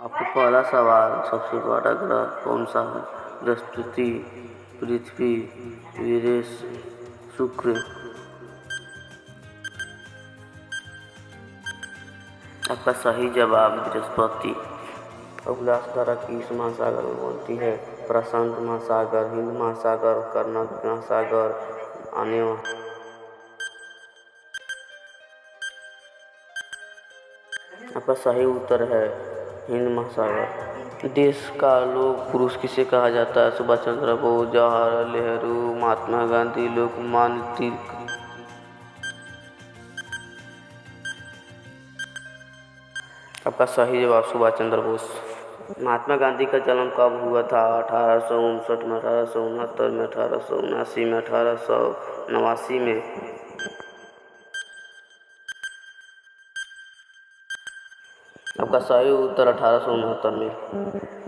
आपका पहला सवाल, सबसे बड़ा ग्रह कौन सा है? बृहस्पति, पृथ्वी, वीरेश, शुक्र। आपका सही जवाब बृहस्पति। अभिलाष धारा किस महासागर में बनती है? प्रशांत महासागर, हिंद महासागर, कर्नाटक महासागर, आने। आपका सही उत्तर है हिंद महासागर। देश का लोक पुरुष किसे कहा जाता है? सुभाष चंद्र बोस, जवाहरलाल नेहरू, महात्मा गांधी, लोकमान्य तिलक। आपका सही जवाब सुभाष चंद्र बोस। महात्मा गांधी का जन्म कब हुआ था? 1859 में, 1869 में, 1879 में, 1889 में। आपका सही उत्तर 1869 में।